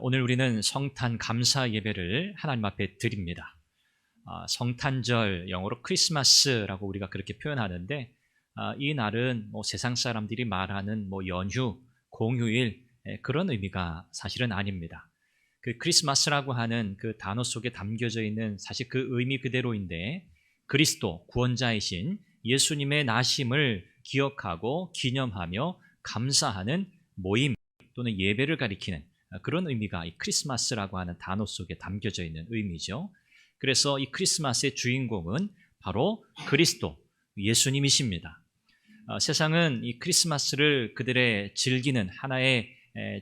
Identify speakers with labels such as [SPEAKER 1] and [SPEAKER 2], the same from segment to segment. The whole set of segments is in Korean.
[SPEAKER 1] 오늘 우리는 성탄 감사 예배를 하나님 앞에 드립니다. 성탄절, 영어로 크리스마스라고 우리가 그렇게 표현하는데, 이 날은 세상 사람들이 말하는 연휴, 공휴일, 그런 의미가 사실은 아닙니다. 그 크리스마스라고 하는 그 단어 속에 담겨져 있는 사실 그 의미 그대로인데, 그리스도 구원자이신 예수님의 나심을 기억하고 기념하며 감사하는 모임 또는 예배를 가리키는 그런 의미가 이 크리스마스라고 하는 단어 속에 담겨져 있는 의미죠. 그래서 이 크리스마스의 주인공은 바로 그리스도, 예수님이십니다. 세상은 이 크리스마스를 그들의 즐기는 하나의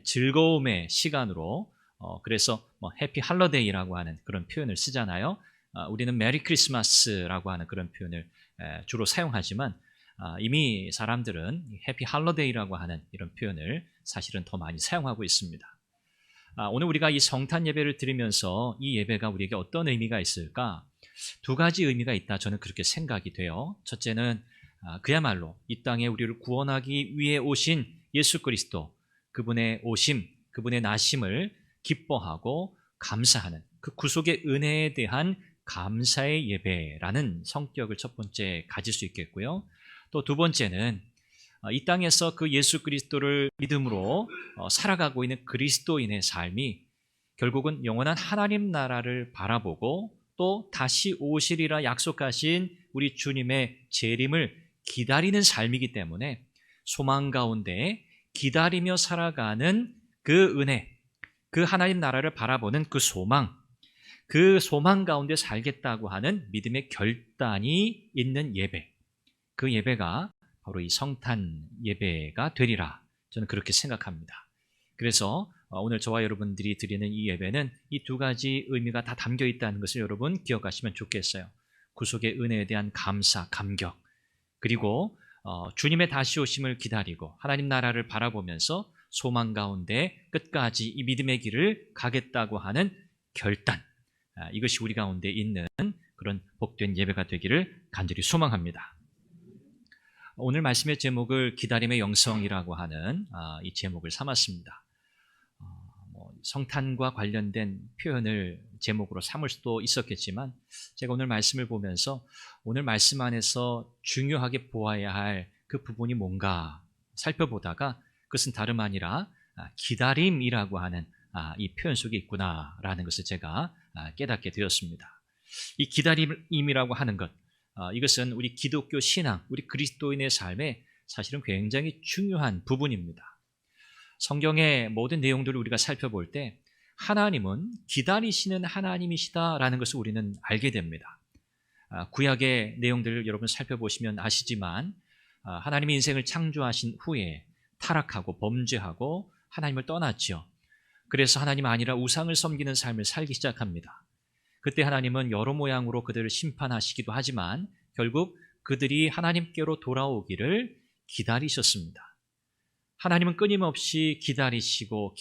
[SPEAKER 1] 즐거움의 시간으로, 그래서 해피 할러데이라고 하는 그런 표현을 쓰잖아요. 우리는 메리 크리스마스라고 하는 그런 표현을 주로 사용하지만, 이미 사람들은 해피 할러데이라고 하는 이런 표현을 사실은 더 많이 사용하고 있습니다. 오늘 우리가 이 성탄 예배를 드리면서 이 예배가 우리에게 어떤 의미가 있을까? 두 가지 의미가 있다, 저는 그렇게 생각이 돼요. 첫째는 그야말로 이 땅에 우리를 구원하기 위해 오신 예수 그리스도, 그분의 오심, 그분의 나심을 기뻐하고 감사하는 그 구속의 은혜에 대한 감사의 예배라는 성격을 첫 번째 가질 수 있겠고요. 또 두 번째는 이 땅에서 그 예수 그리스도를 믿음으로 살아가고 있는 그리스도인의 삶이 결국은 영원한 하나님 나라를 바라보고 또 다시 오시리라 약속하신 우리 주님의 재림을 기다리는 삶이기 때문에 소망 가운데 기다리며 살아가는 그 은혜, 그 하나님 나라를 바라보는 그 소망 가운데 살겠다고 하는 믿음의 결단이 있는 예배, 그 예배가 바로 이 성탄 예배가 되리라, 저는 그렇게 생각합니다. 그래서 오늘 저와 여러분들이 드리는 이 예배는 이 두 가지 의미가 다 담겨 있다는 것을 여러분 기억하시면 좋겠어요. 구속의 은혜에 대한 감사, 감격, 그리고 주님의 다시 오심을 기다리고 하나님 나라를 바라보면서 소망 가운데 끝까지 이 믿음의 길을 가겠다고 하는 결단, 이것이 우리 가운데 있는 그런 복된 예배가 되기를 간절히 소망합니다. 오늘 말씀의 제목을 기다림의 영성이라고 하는 이 제목을 삼았습니다. 성탄과 관련된 표현을 제목으로 삼을 수도 있었겠지만, 제가 오늘 말씀을 보면서 오늘 말씀 안에서 중요하게 보아야 할 그 부분이 뭔가 살펴보다가 그것은 다름 아니라 기다림이라고 하는 이 표현 속에 있구나라는 것을 제가 깨닫게 되었습니다. 이 기다림이라고 하는 것, 이것은 우리 기독교 신앙, 우리 그리스도인의 삶에 사실은 굉장히 중요한 부분입니다. 성경의 모든 내용들을 우리가 살펴볼 때 하나님은 기다리시는 하나님이시다라는 것을 우리는 알게 됩니다. 구약의 내용들을 여러분 살펴보시면 아시지만, 하나님이 인생을 창조하신 후에 타락하고 범죄하고 하나님을 떠났죠. 그래서 하나님 아니라 우상을 섬기는 삶을 살기 시작합니다. 그때 하나님은 여러 모양으로 그들을 심판하시기도 하지만 결국 그들이 하나님께로 돌아오기를 기다리셨습니다. 하나님은 끊임없이 기다리시고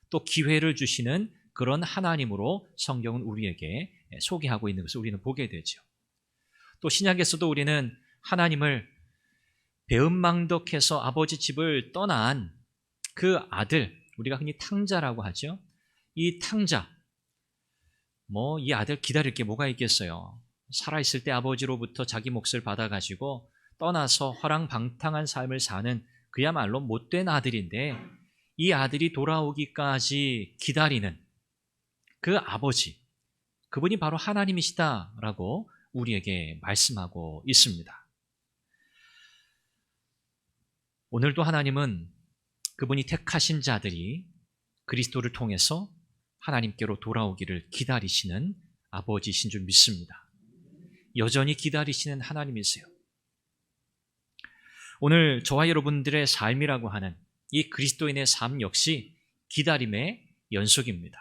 [SPEAKER 1] 또 기회를 주시는 그런 하나님으로 성경은 우리에게 소개하고 있는 것을 우리는 보게 되죠. 또 신약에서도 우리는 하나님을 배은망덕해서 아버지 집을 떠난 그 아들, 우리가 흔히 탕자라고 하죠. 이 탕자, 이 아들 기다릴 게 뭐가 있겠어요. 살아있을 때 아버지로부터 자기 몫을 받아가지고 떠나서 허랑방탕한 삶을 사는 그야말로 못된 아들인데, 이 아들이 돌아오기까지 기다리는 그 아버지, 그분이 바로 하나님이시다라고 우리에게 말씀하고 있습니다. 오늘도 하나님은 그분이 택하신 자들이 그리스도를 통해서 하나님께로 돌아오기를 기다리시는 아버지이신 줄 믿습니다. 여전히 기다리시는 하나님이세요. 오늘 저와 여러분들의 삶이라고 하는 이 그리스도인의 삶 역시 기다림의 연속입니다.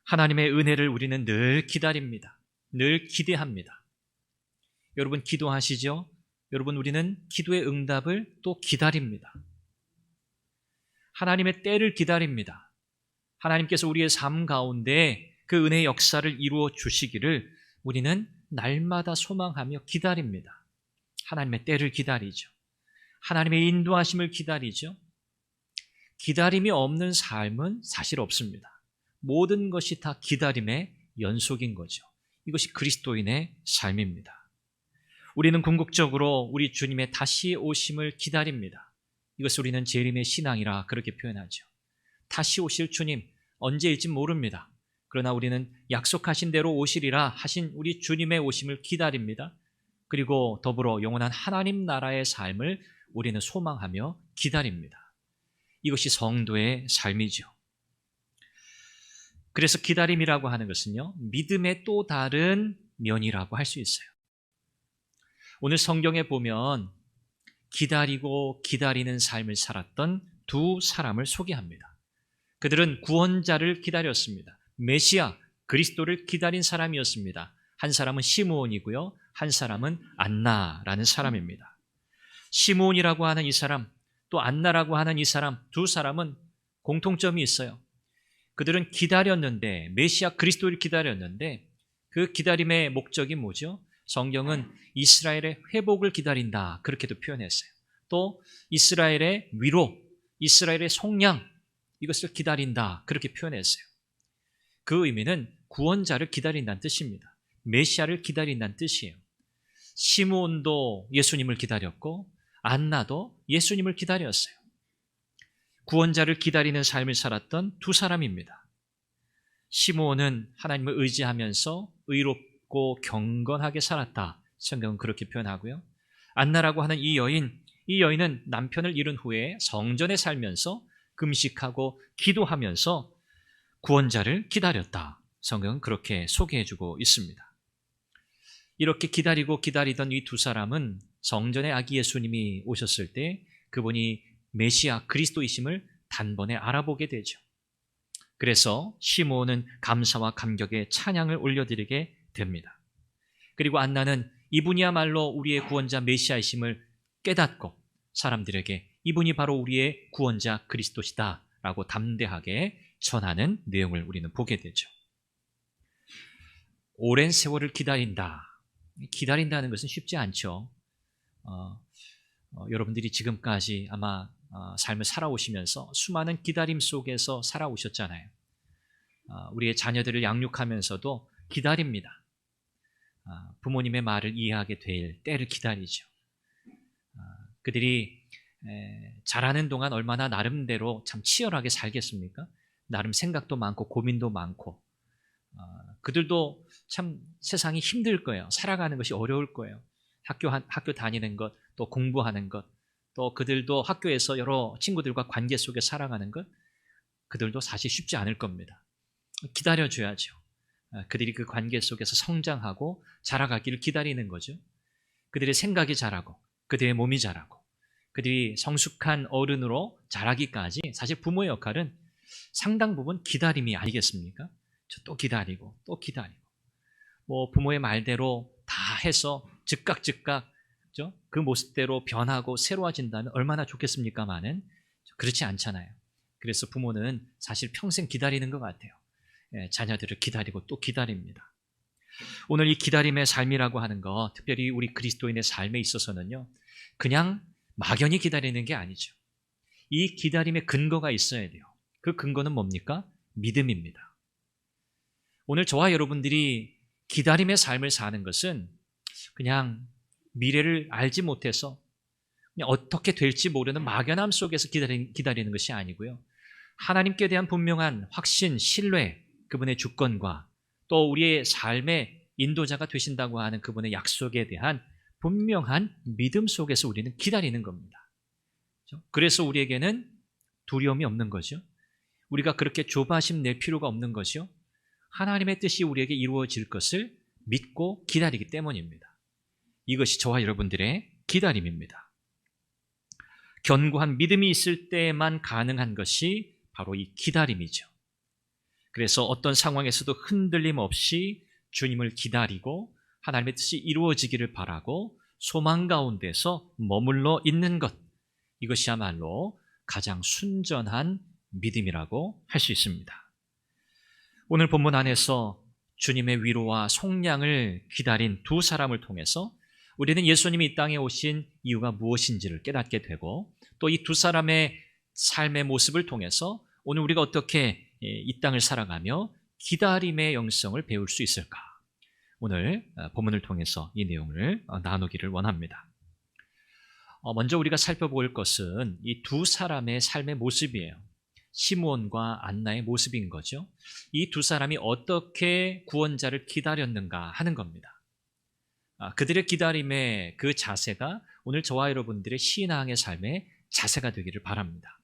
[SPEAKER 1] 하나님의 은혜를 우리는 늘 기다립니다. 늘 기대합니다. 여러분 기도하시죠? 여러분, 우리는 기도의 응답을 또 기다립니다. 하나님의 때를 기다립니다. 하나님께서 우리의 삶 가운데 그 은혜의 역사를 이루어 주시기를 우리는 날마다 소망하며 기다립니다. 하나님의 때를 기다리죠. 하나님의 인도하심을 기다리죠. 기다림이 없는 삶은 사실 없습니다. 모든 것이 다 기다림의 연속인 거죠. 이것이 그리스도인의 삶입니다. 우리는 궁극적으로 우리 주님의 다시 오심을 기다립니다. 이것을 우리는 재림의 신앙이라 그렇게 표현하죠. 다시 오실 주님, 언제일지 모릅니다. 그러나 우리는 약속하신 대로 오시리라 하신 우리 주님의 오심을 기다립니다. 그리고 더불어 영원한 하나님 나라의 삶을 우리는 소망하며 기다립니다. 이것이 성도의 삶이죠. 그래서 기다림이라고 하는 것은요, 믿음의 또 다른 면이라고 할 수 있어요. 오늘 성경에 보면 기다리고 기다리는 삶을 살았던 두 사람을 소개합니다. 그들은 구원자를 기다렸습니다. 메시아, 그리스도를 기다린 사람이었습니다. 한 사람은 시므온이고요, 한 사람은 안나라는 사람입니다. 시므온이라고 하는 이 사람, 또 안나라고 하는 이 사람, 두 사람은 공통점이 있어요. 그들은 기다렸는데, 메시아 그리스도를 기다렸는데 그 기다림의 목적이 뭐죠? 성경은 이스라엘의 회복을 기다린다 그렇게도 표현했어요. 또 이스라엘의 위로, 이스라엘의 속량, 이것을 기다린다 그렇게 표현했어요. 그 의미는 구원자를 기다린다는 뜻입니다. 메시아를 기다린다는 뜻이에요. 시므온도 예수님을 기다렸고 안나도 예수님을 기다렸어요. 구원자를 기다리는 삶을 살았던 두 사람입니다. 시므온은 하나님을 의지하면서 의롭고 경건하게 살았다. 성경은 그렇게 표현하고요. 안나라고 하는 이 여인은 남편을 잃은 후에 성전에 살면서 금식하고 기도하면서 구원자를 기다렸다. 성경은 그렇게 소개해주고 있습니다. 이렇게 기다리고 기다리던 이 두 사람은 성전에 아기 예수님이 오셨을 때 그분이 메시아 그리스도이심을 단번에 알아보게 되죠. 그래서 시므온은 감사와 감격의 찬양을 올려드리게 됩니다. 그리고 안나는 이분이야말로 우리의 구원자 메시아이심을 깨닫고 사람들에게 이분이 바로 우리의 구원자 그리스도시다 라고 담대하게 전하는 내용을 우리는 보게 되죠. 오랜 세월을 기다린다는 것은 쉽지 않죠. 여러분들이 지금까지 아마 삶을 살아오시면서 수많은 기다림 속에서 살아오셨잖아요. 우리의 자녀들을 양육하면서도 기다립니다. 부모님의 말을 이해하게 될 때를 기다리죠. 그들이 자라는 동안 얼마나 나름대로 참 치열하게 살겠습니까? 나름 생각도 많고 고민도 많고 그들도 참 세상이 힘들 거예요. 살아가는 것이 어려울 거예요. 학교 다니는 것, 또 공부하는 것, 또 그들도 학교에서 여러 친구들과 관계 속에 살아가는 것, 그들도 사실 쉽지 않을 겁니다. 기다려줘야죠. 그들이 그 관계 속에서 성장하고 자라가기를 기다리는 거죠. 그들의 생각이 자라고 그들의 몸이 자라고 그들이 성숙한 어른으로 자라기까지 사실 부모의 역할은 상당 부분 기다림이 아니겠습니까? 또 기다리고 또 기다리고 부모의 말대로 다 해서 즉각 그죠? 그 모습대로 변하고 새로워진다면 얼마나 좋겠습니까마는 그렇지 않잖아요. 그래서 부모는 사실 평생 기다리는 것 같아요. 자녀들을 기다리고 또 기다립니다. 오늘 이 기다림의 삶이라고 하는 것, 특별히 우리 그리스도인의 삶에 있어서는요, 그냥 막연히 기다리는 게 아니죠. 이 기다림의 근거가 있어야 돼요. 그 근거는 뭡니까? 믿음입니다. 오늘 저와 여러분들이 기다림의 삶을 사는 것은 그냥 미래를 알지 못해서 그냥 어떻게 될지 모르는 막연함 속에서 기다리는 것이 아니고요. 하나님께 대한 분명한 확신, 신뢰, 그분의 주권과 또 우리의 삶의 인도자가 되신다고 하는 그분의 약속에 대한 분명한 믿음 속에서 우리는 기다리는 겁니다. 그래서 우리에게는 두려움이 없는 거죠. 우리가 그렇게 조바심 낼 필요가 없는 것이요. 하나님의 뜻이 우리에게 이루어질 것을 믿고 기다리기 때문입니다. 이것이 저와 여러분들의 기다림입니다. 견고한 믿음이 있을 때만 가능한 것이 바로 이 기다림이죠. 그래서 어떤 상황에서도 흔들림 없이 주님을 기다리고 하나님의 뜻이 이루어지기를 바라고 소망 가운데서 머물러 있는 것, 이것이야말로 가장 순전한 믿음이라고 할 수 있습니다. 오늘 본문 안에서 주님의 위로와 속량을 기다린 두 사람을 통해서 우리는 예수님이 이 땅에 오신 이유가 무엇인지를 깨닫게 되고 또 이 두 사람의 삶의 모습을 통해서 오늘 우리가 어떻게 이 땅을 살아가며 기다림의 영성을 배울 수 있을까? 오늘 본문을 통해서 이 내용을 나누기를 원합니다. 먼저 우리가 살펴볼 것은 이 두 사람의 삶의 모습이에요. 시므온과 안나의 모습인 거죠. 이 두 사람이 어떻게 구원자를 기다렸는가 하는 겁니다. 그들의 기다림의 그 자세가 오늘 저와 여러분들의 신앙의 삶의 자세가 되기를 바랍니다.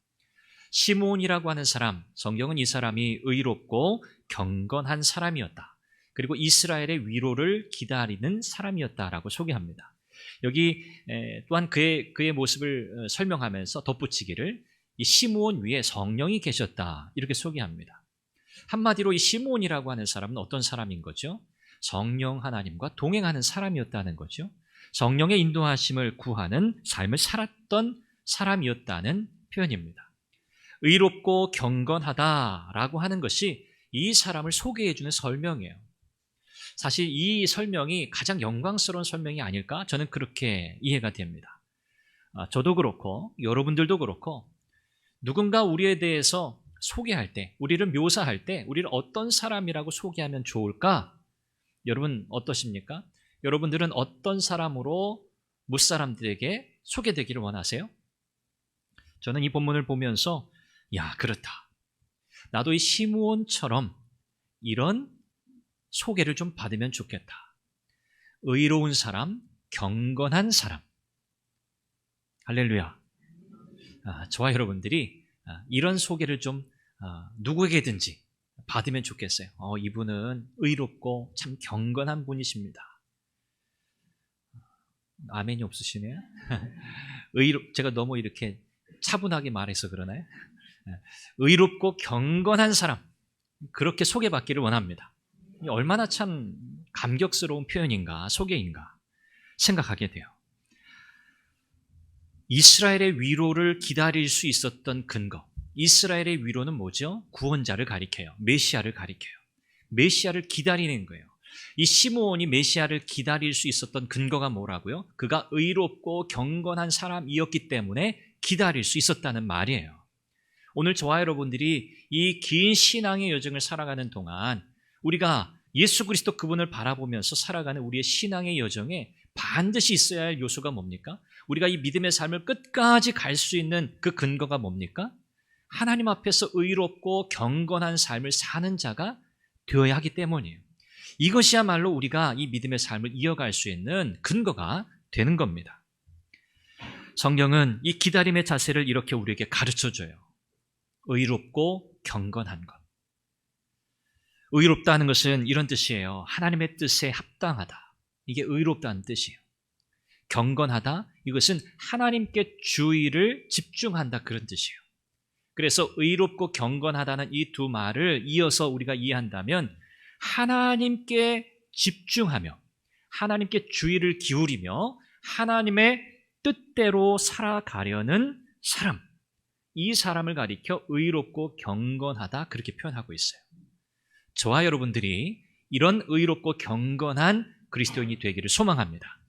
[SPEAKER 1] 시므온이라고 하는 사람, 성경은 이 사람이 의롭고 경건한 사람이었다. 그리고 이스라엘의 위로를 기다리는 사람이었다라고 소개합니다. 여기 또한 그의 모습을 설명하면서 덧붙이기를 이 시므온 위에 성령이 계셨다 이렇게 소개합니다. 한마디로 이 시므온이라고 하는 사람은 어떤 사람인 거죠? 성령 하나님과 동행하는 사람이었다는 거죠. 성령의 인도하심을 구하는 삶을 살았던 사람이었다는 표현입니다. 의롭고 경건하다라고 하는 것이 이 사람을 소개해주는 설명이에요. 사실 이 설명이 가장 영광스러운 설명이 아닐까? 저는 그렇게 이해가 됩니다. 저도 그렇고 여러분들도 그렇고 누군가 우리에 대해서 소개할 때, 우리를 묘사할 때 우리를 어떤 사람이라고 소개하면 좋을까? 여러분 어떠십니까? 여러분들은 어떤 사람으로 무사람들에게 소개되기를 원하세요? 저는 이 본문을 보면서 야, 그렇다. 나도 이 시므온처럼 이런 소개를 좀 받으면 좋겠다. 의로운 사람, 경건한 사람. 할렐루야. 저와 여러분들이 이런 소개를 좀 누구에게든지 받으면 좋겠어요. 이분은 의롭고 참 경건한 분이십니다. 아멘이 없으시네요. 제가 너무 이렇게 차분하게 말해서 그러나요? 의롭고 경건한 사람, 그렇게 소개받기를 원합니다. 얼마나 참 감격스러운 표현인가, 소개인가 생각하게 돼요. 이스라엘의 위로를 기다릴 수 있었던 근거, 이스라엘의 위로는 뭐죠? 구원자를 가리켜요. 메시아를 가리켜요. 메시아를 기다리는 거예요. 이 시므온이 메시아를 기다릴 수 있었던 근거가 뭐라고요? 그가 의롭고 경건한 사람이었기 때문에 기다릴 수 있었다는 말이에요. 오늘 저와 여러분들이 이 긴 신앙의 여정을 살아가는 동안 우리가 예수 그리스도 그분을 바라보면서 살아가는 우리의 신앙의 여정에 반드시 있어야 할 요소가 뭡니까? 우리가 이 믿음의 삶을 끝까지 갈 수 있는 그 근거가 뭡니까? 하나님 앞에서 의롭고 경건한 삶을 사는 자가 되어야 하기 때문이에요. 이것이야말로 우리가 이 믿음의 삶을 이어갈 수 있는 근거가 되는 겁니다. 성경은 이 기다림의 자세를 이렇게 우리에게 가르쳐줘요. 의롭고 경건한 것. 의롭다는 것은 이런 뜻이에요. 하나님의 뜻에 합당하다. 이게 의롭다는 뜻이에요. 경건하다, 이것은 하나님께 주의를 집중한다, 그런 뜻이에요. 그래서 의롭고 경건하다는 이 두 말을 이어서 우리가 이해한다면 하나님께 집중하며 하나님께 주의를 기울이며 하나님의 뜻대로 살아가려는 사람, 이 사람을 가리켜 의롭고 경건하다 그렇게 표현하고 있어요. 저와 여러분들이 이런 의롭고 경건한 그리스도인이 되기를 소망합니다.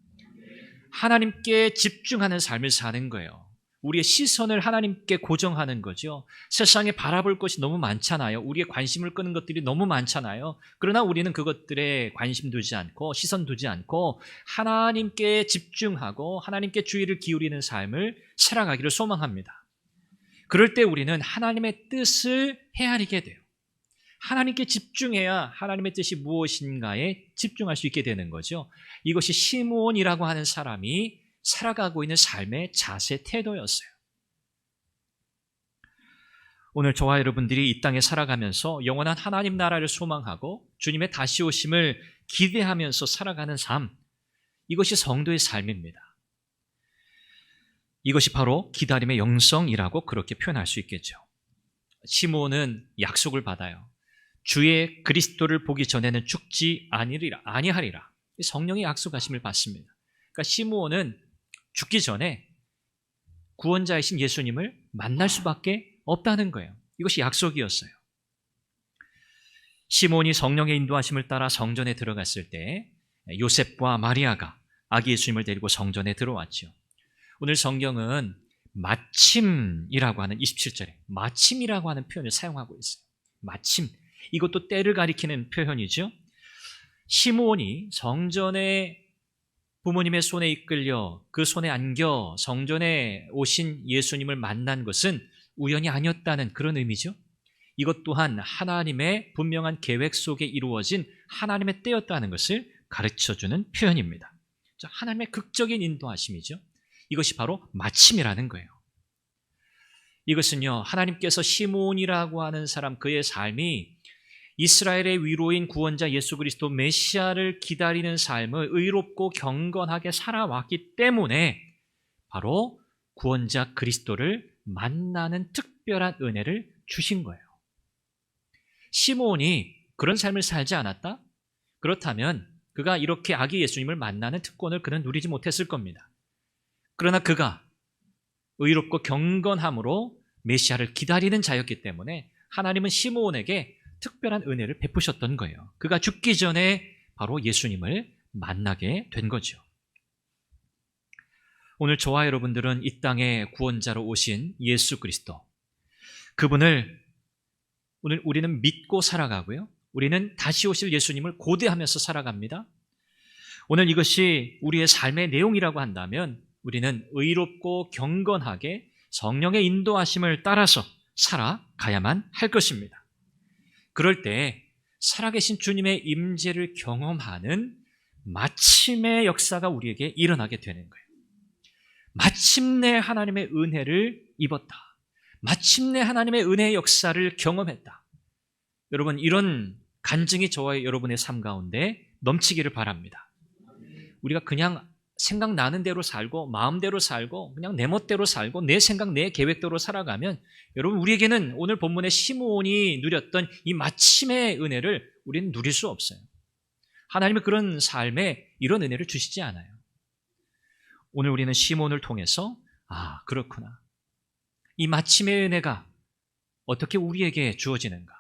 [SPEAKER 1] 하나님께 집중하는 삶을 사는 거예요. 우리의 시선을 하나님께 고정하는 거죠. 세상에 바라볼 것이 너무 많잖아요. 우리의 관심을 끄는 것들이 너무 많잖아요. 그러나 우리는 그것들에 관심 두지 않고 시선 두지 않고 하나님께 집중하고 하나님께 주의를 기울이는 삶을 살아가기를 소망합니다. 그럴 때 우리는 하나님의 뜻을 헤아리게 돼요. 하나님께 집중해야 하나님의 뜻이 무엇인가에 집중할 수 있게 되는 거죠. 이것이 시므온이라고 하는 사람이 살아가고 있는 삶의 자세, 태도였어요. 오늘 저와 여러분들이 이 땅에 살아가면서 영원한 하나님 나라를 소망하고 주님의 다시 오심을 기대하면서 살아가는 삶, 이것이 성도의 삶입니다. 이것이 바로 기다림의 영성이라고 그렇게 표현할 수 있겠죠. 시므온은 약속을 받아요. 주의 그리스도를 보기 전에는 죽지 아니하리라. 성령의 약속하심을 받습니다. 그러니까 시므온은 죽기 전에 구원자이신 예수님을 만날 수밖에 없다는 거예요. 이것이 약속이었어요. 시므온이 성령의 인도하심을 따라 성전에 들어갔을 때 요셉과 마리아가 아기 예수님을 데리고 성전에 들어왔죠. 오늘 성경은 마침이라고 하는 27절에 마침이라고 하는 표현을 사용하고 있어요. 마침. 이것도 때를 가리키는 표현이죠. 시므온이 성전에 부모님의 손에 이끌려 그 손에 안겨 성전에 오신 예수님을 만난 것은 우연이 아니었다는 그런 의미죠. 이것 또한 하나님의 분명한 계획 속에 이루어진 하나님의 때였다는 것을 가르쳐주는 표현입니다. 하나님의 극적인 인도하심이죠. 이것이 바로 마침이라는 거예요. 이것은요, 하나님께서 시므온이라고 하는 사람, 그의 삶이 이스라엘의 위로인 구원자 예수 그리스도 메시아를 기다리는 삶을 의롭고 경건하게 살아왔기 때문에 바로 구원자 그리스도를 만나는 특별한 은혜를 주신 거예요. 시므온이 그런 삶을 살지 않았다? 그렇다면 그가 이렇게 아기 예수님을 만나는 특권을 그는 누리지 못했을 겁니다. 그러나 그가 의롭고 경건함으로 메시아를 기다리는 자였기 때문에 하나님은 시므온에게 특별한 은혜를 베푸셨던 거예요. 그가 죽기 전에 바로 예수님을 만나게 된 거죠. 오늘 저와 여러분들은 이 땅에 구원자로 오신 예수 그리스도, 그분을 오늘 우리는 믿고 살아가고요. 우리는 다시 오실 예수님을 고대하면서 살아갑니다. 오늘 이것이 우리의 삶의 내용이라고 한다면 우리는 의롭고 경건하게 성령의 인도하심을 따라서 살아가야만 할 것입니다. 그럴 때 살아계신 주님의 임재를 경험하는 마침의 역사가 우리에게 일어나게 되는 거예요. 마침내 하나님의 은혜를 입었다. 마침내 하나님의 은혜의 역사를 경험했다. 여러분, 이런 간증이 저와 여러분의 삶 가운데 넘치기를 바랍니다. 우리가 그냥 생각나는 대로 살고 마음대로 살고 그냥 내 멋대로 살고 내 생각 내 계획대로 살아가면 여러분, 우리에게는 오늘 본문의 시므온이 누렸던 이 마침의 은혜를 우리는 누릴 수 없어요. 하나님은 그런 삶에 이런 은혜를 주시지 않아요. 오늘 우리는 시므온을 통해서 그렇구나, 이 마침의 은혜가 어떻게 우리에게 주어지는가,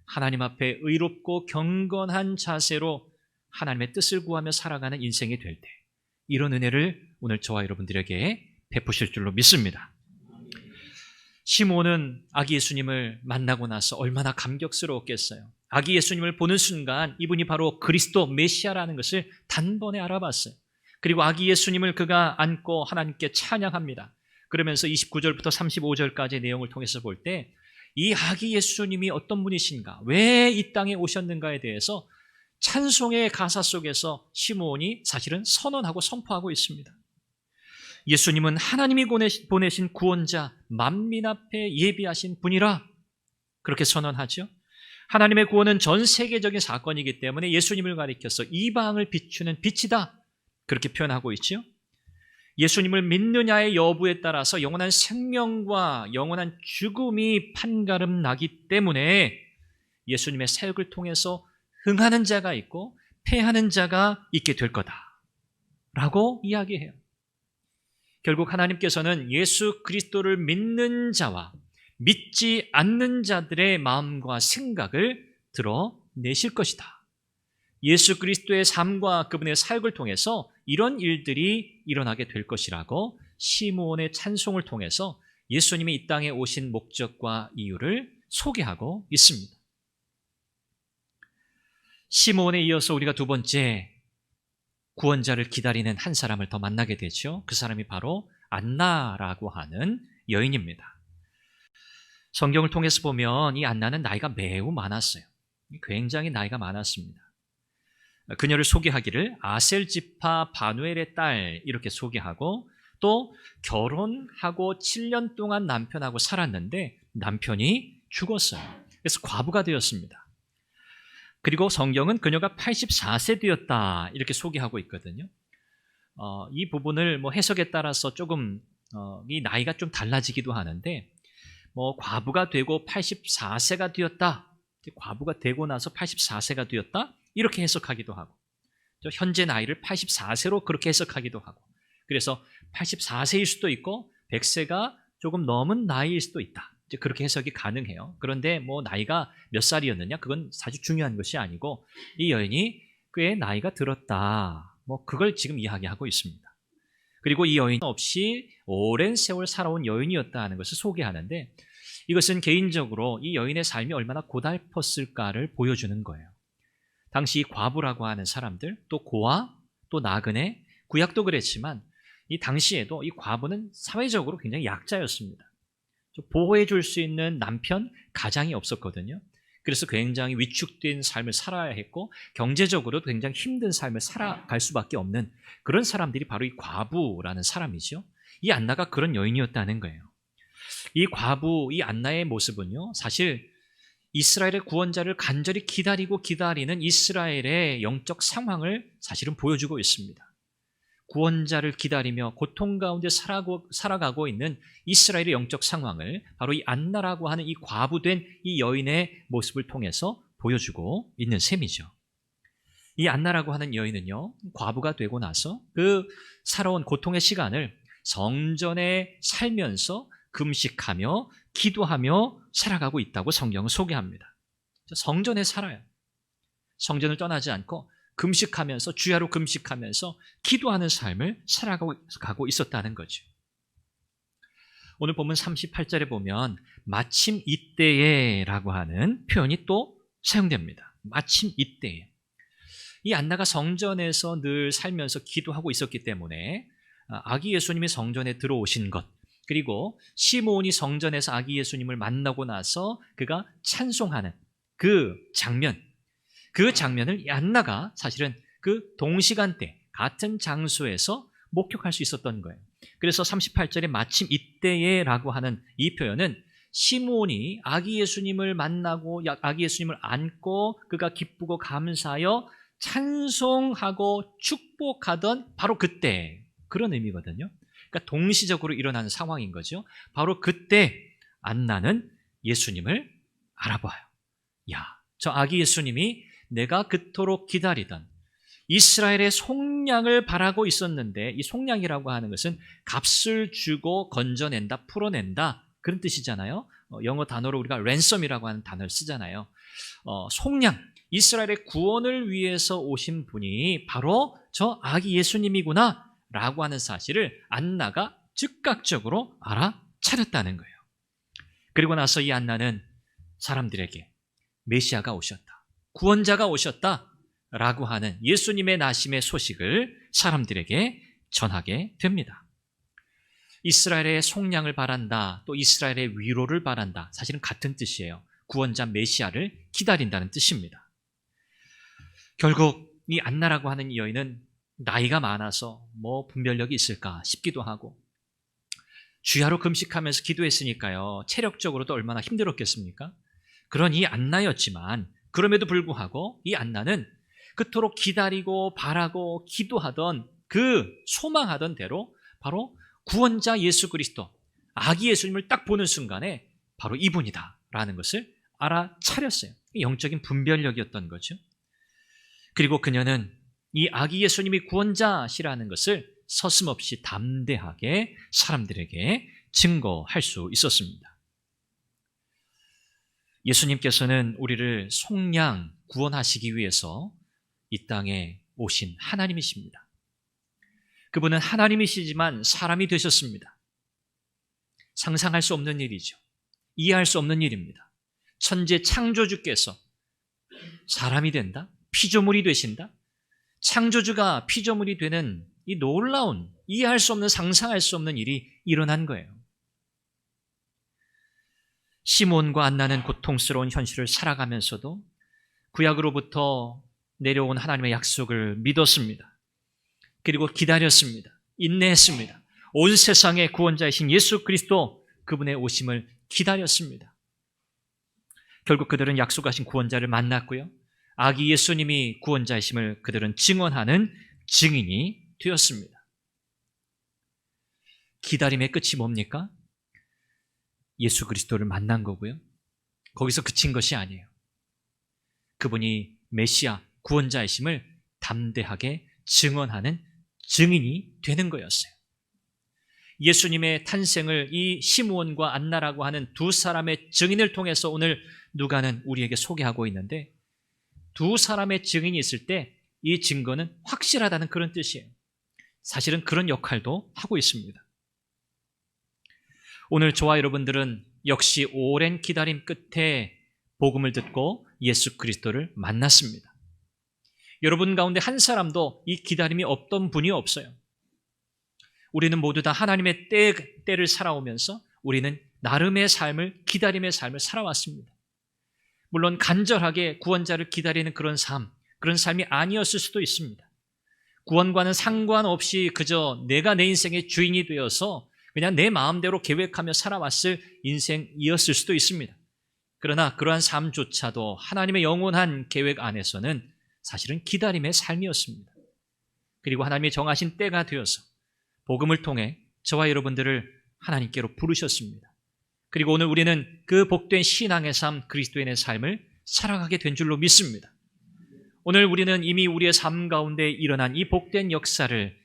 [SPEAKER 1] 하나님 앞에 의롭고 경건한 자세로 하나님의 뜻을 구하며 살아가는 인생이 될 때 이런 은혜를 오늘 저와 여러분들에게 베푸실 줄로 믿습니다. 시므온은 아기 예수님을 만나고 나서 얼마나 감격스러웠겠어요. 아기 예수님을 보는 순간 이분이 바로 그리스도 메시아라는 것을 단번에 알아봤어요. 그리고 아기 예수님을 그가 안고 하나님께 찬양합니다. 그러면서 29절부터 35절까지의 내용을 통해서 볼 때 이 아기 예수님이 어떤 분이신가, 왜 이 땅에 오셨는가에 대해서 찬송의 가사 속에서 시므온이 사실은 선언하고 선포하고 있습니다. 예수님은 하나님이 보내신 구원자, 만민 앞에 예비하신 분이라 그렇게 선언하죠. 하나님의 구원은 전 세계적인 사건이기 때문에 예수님을 가리켜서 이방을 비추는 빛이다 그렇게 표현하고 있죠. 예수님을 믿느냐의 여부에 따라서 영원한 생명과 영원한 죽음이 판가름 나기 때문에 예수님의 사역을 통해서 흥하는 자가 있고 패하는 자가 있게 될 거다라고 이야기해요. 결국 하나님께서는 예수 그리스도를 믿는 자와 믿지 않는 자들의 마음과 생각을 드러내실 것이다. 예수 그리스도의 삶과 그분의 사역을 통해서 이런 일들이 일어나게 될 것이라고 시므온의 찬송을 통해서 예수님이 이 땅에 오신 목적과 이유를 소개하고 있습니다. 시므온에 이어서 우리가 두 번째 구원자를 기다리는 한 사람을 더 만나게 되죠. 그 사람이 바로 안나라고 하는 여인입니다. 성경을 통해서 보면 이 안나는 나이가 매우 많았어요. 굉장히 나이가 많았습니다. 그녀를 소개하기를 아셀 지파 바누엘의 딸 이렇게 소개하고, 또 결혼하고 7년 동안 남편하고 살았는데 남편이 죽었어요. 그래서 과부가 되었습니다. 그리고 성경은 그녀가 84세 되었다 이렇게 소개하고 있거든요. 이 부분을 해석에 따라서 조금 이 나이가 좀 달라지기도 하는데, 과부가 되고 84세가 되었다, 과부가 되고 나서 84세가 되었다 이렇게 해석하기도 하고, 현재 나이를 84세로 그렇게 해석하기도 하고, 그래서 84세일 수도 있고 100세가 조금 넘은 나이일 수도 있다, 그렇게 해석이 가능해요. 그런데 나이가 몇 살이었느냐, 그건 사실 중요한 것이 아니고 이 여인이 꽤 나이가 들었다, 그걸 지금 이야기하고 있습니다. 그리고 이 여인 없이 오랜 세월 살아온 여인이었다는 것을 소개하는데, 이것은 개인적으로 이 여인의 삶이 얼마나 고달팠을까를 보여주는 거예요. 당시 과부라고 하는 사람들, 또 고아, 또 나그네, 구약도 그랬지만 이 당시에도 이 과부는 사회적으로 굉장히 약자였습니다. 보호해 줄 수 있는 남편, 가장이 없었거든요. 그래서 굉장히 위축된 삶을 살아야 했고 경제적으로 굉장히 힘든 삶을 살아갈 수밖에 없는 그런 사람들이 바로 이 과부라는 사람이죠. 이 안나가 그런 여인이었다는 거예요. 이 과부, 이 안나의 모습은요, 사실 이스라엘의 구원자를 간절히 기다리는 이스라엘의 영적 상황을 사실은 보여주고 있습니다. 구원자를 기다리며 고통 가운데 살아가고 있는 이스라엘의 영적 상황을 바로 이 안나라고 하는 이 과부된 이 여인의 모습을 통해서 보여주고 있는 셈이죠. 이 안나라고 하는 여인은요, 과부가 되고 나서 그 살아온 고통의 시간을 성전에 살면서 금식하며 기도하며 살아가고 있다고 성경은 소개합니다. 성전에 살아요. 성전을 떠나지 않고 금식하면서, 주야로 금식하면서 기도하는 삶을 살아가고 있었다는 거죠. 오늘 본문 38절에 보면 마침 이때에 라고 하는 표현이 또 사용됩니다. 마침 이때에. 이 안나가 성전에서 늘 살면서 기도하고 있었기 때문에 아기 예수님이 성전에 들어오신 것, 그리고 시므온이 성전에서 아기 예수님을 만나고 나서 그가 찬송하는 그 장면을 이 안나가 사실은 그 동시간대 같은 장소에서 목격할 수 있었던 거예요. 그래서 38절에 마침 이때에 라고 하는 이 표현은 시므온이 아기 예수님을 만나고 아기 예수님을 안고 그가 기쁘고 감사하여 찬송하고 축복하던 바로 그때, 그런 의미거든요. 그러니까 동시적으로 일어나는 상황인 거죠. 바로 그때 안나는 예수님을 알아봐요. 야, 저 아기 예수님이 내가 그토록 기다리던 이스라엘의 속량을 바라고 있었는데, 이 속량이라고 하는 것은 값을 주고 건져낸다, 풀어낸다, 그런 뜻이잖아요. 영어 단어로 우리가 랜섬이라고 하는 단어를 쓰잖아요. 속량, 이스라엘의 구원을 위해서 오신 분이 바로 저 아기 예수님이구나 라고 하는 사실을 안나가 즉각적으로 알아차렸다는 거예요. 그리고 나서 이 안나는 사람들에게 메시아가 오셨다, 구원자가 오셨다 라고 하는 예수님의 나심의 소식을 사람들에게 전하게 됩니다. 이스라엘의 속량을 바란다, 또 이스라엘의 위로를 바란다, 사실은 같은 뜻이에요. 구원자 메시아를 기다린다는 뜻입니다. 결국 이 안나라고 하는 이 여인은 나이가 많아서 뭐 분별력이 있을까 싶기도 하고, 주야로 금식하면서 기도했으니까요, 체력적으로도 얼마나 힘들었겠습니까? 그런 이 안나였지만 그럼에도 불구하고 이 안나는 그토록 기다리고 바라고 기도하던 그 소망하던 대로 바로 구원자 예수 그리스도, 아기 예수님을 딱 보는 순간에 바로 이분이다 라는 것을 알아차렸어요. 영적인 분별력이었던 거죠. 그리고 그녀는 이 아기 예수님이 구원자시라는 것을 서슴없이 담대하게 사람들에게 증거할 수 있었습니다. 예수님께서는 우리를 속량, 구원하시기 위해서 이 땅에 오신 하나님이십니다. 그분은 하나님이시지만 사람이 되셨습니다. 상상할 수 없는 일이죠. 이해할 수 없는 일입니다. 천재 창조주께서 사람이 된다? 피조물이 되신다? 창조주가 피조물이 되는 이 놀라운, 이해할 수 없는, 상상할 수 없는 일이 일어난 거예요. 시몬과 안나는 고통스러운 현실을 살아가면서도 구약으로부터 내려온 하나님의 약속을 믿었습니다. 그리고 기다렸습니다. 인내했습니다. 온 세상의 구원자이신 예수 그리스도, 그분의 오심을 기다렸습니다. 결국 그들은 약속하신 구원자를 만났고요, 아기 예수님이 구원자이심을 그들은 증언하는 증인이 되었습니다. 기다림의 끝이 뭡니까? 예수 그리스도를 만난 거고요, 거기서 그친 것이 아니에요. 그분이 메시아, 구원자이심을 담대하게 증언하는 증인이 되는 거였어요. 예수님의 탄생을 이 시므온과 안나라고 하는 두 사람의 증인을 통해서 오늘 누가는 우리에게 소개하고 있는데, 두 사람의 증인이 있을 때 이 증거는 확실하다는 그런 뜻이에요. 사실은 그런 역할도 하고 있습니다. 오늘 저와 여러분들은 역시 오랜 기다림 끝에 복음을 듣고 예수 그리스도를 만났습니다. 여러분 가운데 한 사람도 이 기다림이 없던 분이 없어요. 우리는 모두 다 하나님의 때를 살아오면서 우리는 나름의 삶을, 기다림의 삶을 살아왔습니다. 물론 간절하게 구원자를 기다리는 그런 삶이 아니었을 수도 있습니다. 구원과는 상관없이 그저 내가 내 인생의 주인이 되어서 그냥 내 마음대로 계획하며 살아왔을 인생이었을 수도 있습니다. 그러나 그러한 삶조차도 하나님의 영원한 계획 안에서는 사실은 기다림의 삶이었습니다. 그리고 하나님이 정하신 때가 되어서 복음을 통해 저와 여러분들을 하나님께로 부르셨습니다. 그리고 오늘 우리는 그 복된 신앙의 삶, 그리스도인의 삶을 살아가게 된 줄로 믿습니다. 오늘 우리는 이미 우리의 삶 가운데 일어난 이 복된 역사를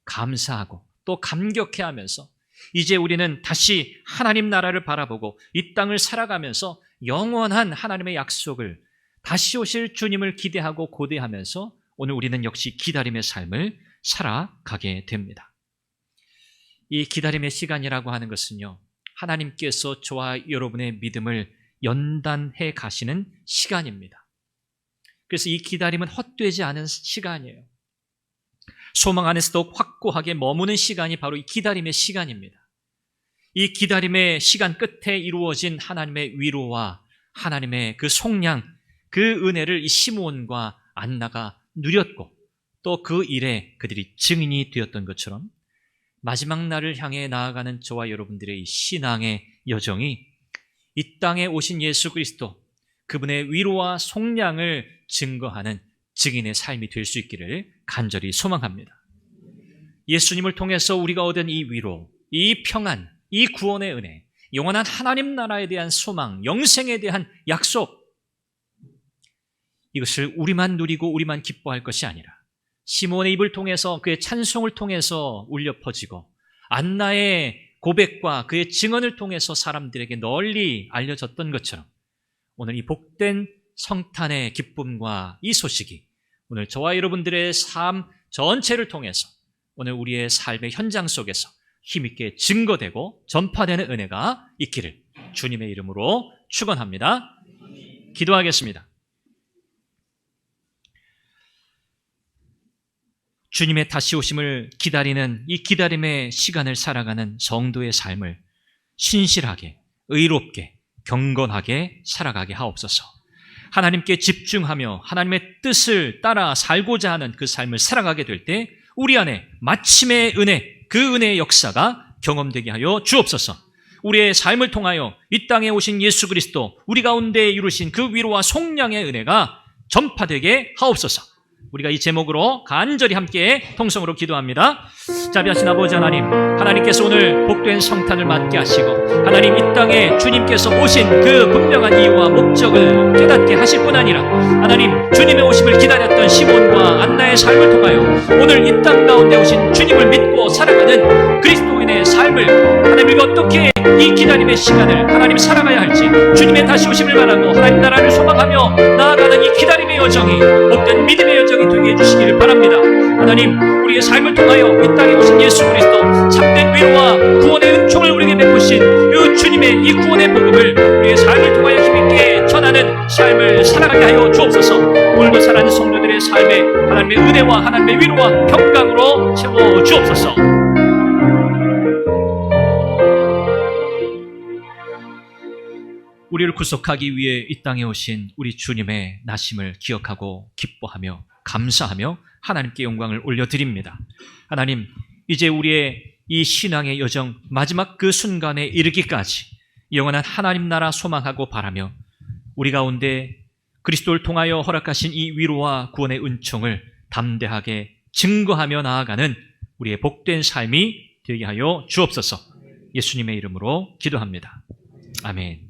[SPEAKER 1] 감사하고 또 감격해하면서 이제 우리는 다시 하나님 나라를 바라보고 이 땅을 살아가면서 영원한 하나님의 약속을, 다시 오실 주님을 기대하고 고대하면서 오늘 우리는 역시 기다림의 삶을 살아가게 됩니다. 이 기다림의 시간이라고 하는 것은요, 하나님께서 저와 여러분의 믿음을 연단해 가시는 시간입니다. 그래서 이 기다림은 헛되지 않은 시간이에요. 소망 안에서도 확고하게 머무는 시간이 바로 이 기다림의 시간입니다. 이 기다림의 시간 끝에 이루어진 하나님의 위로와 하나님의 그 속량, 그 은혜를 이 시므온과 안나가 누렸고 또 그 일에 그들이 증인이 되었던 것처럼 마지막 날을 향해 나아가는 저와 여러분들의 이 신앙의 여정이 이 땅에 오신 예수 그리스도, 그분의 위로와 속량을 증거하는 증인의 삶이 될 수 있기를 간절히 소망합니다. 예수님을 통해서 우리가 얻은 이 위로, 이 평안, 이 구원의 은혜, 영원한 하나님 나라에 대한 소망, 영생에 대한 약속, 이것을 우리만 누리고 우리만 기뻐할 것이 아니라 시몬의 입을 통해서, 그의 찬송을 통해서 울려 퍼지고 안나의 고백과 그의 증언을 통해서 사람들에게 널리 알려졌던 것처럼 오늘 이 복된 성탄의 기쁨과 이 소식이 오늘 저와 여러분들의 삶 전체를 통해서 오늘 우리의 삶의 현장 속에서 힘있게 증거되고 전파되는 은혜가 있기를 주님의 이름으로 축원합니다. 기도하겠습니다. 주님의 다시 오심을 기다리는 이 기다림의 시간을 살아가는 성도의 삶을 신실하게, 의롭게, 경건하게 살아가게 하옵소서. 하나님께 집중하며 하나님의 뜻을 따라 살고자 하는 그 삶을 살아가게 될 때 우리 안에 마침의 은혜, 그 은혜의 역사가 경험되게 하여 주옵소서. 우리의 삶을 통하여 이 땅에 오신 예수 그리스도, 우리 가운데 이루신 그 위로와 속량의 은혜가 전파되게 하옵소서. 우리가 이 제목으로 간절히 함께 통성으로 기도합니다. 자비하신 아버지 하나님, 하나님께서 오늘 복된 성탄을 맞게 하시고 하나님 이 땅에 주님께서 오신 그 분명한 이유와 목적을 깨닫게 하실 뿐 아니라 하나님 주님의 오심을 기다렸던 시몬과 안나의 삶을 통하여 오늘 이 땅 가운데 오신 주님을 믿고 살아가는 그리스도인의 삶을 하나님 어떻게 이 기다림의 시간을 하나님 살아가야 할지 주님의 다시 오심을 바라고 하나님 나라를 소망하며 나아가는 이 기다림의 여정이 복된 믿음의 여정이 되게 해주시기를 바랍니다. 하나님 우리의 삶을 통하여 이 땅에 오신 예수 그리스도 참된 위로와 구원의 은총을 우리에게 베푸신 이 주님의 이 구원의 복음을 우리의 삶을 통하여 힘있게 전하는 삶을 살아가게 하여 주옵소서. 오늘도 살아가는 성도들의 삶에 하나님의 은혜와 하나님의 위로와 평강으로 채워 주옵소서. 우리를 구속하기 위해 이 땅에 오신 우리 주님의 나심을 기억하고 기뻐하며 감사하며 하나님께 영광을 올려드립니다. 하나님, 이제 우리의 이 신앙의 여정 마지막 그 순간에 이르기까지 영원한 하나님 나라 소망하고 바라며 우리 가운데 그리스도를 통하여 허락하신 이 위로와 구원의 은총을 담대하게 증거하며 나아가는 우리의 복된 삶이 되게 하여 주옵소서. 예수님의 이름으로 기도합니다. 아멘.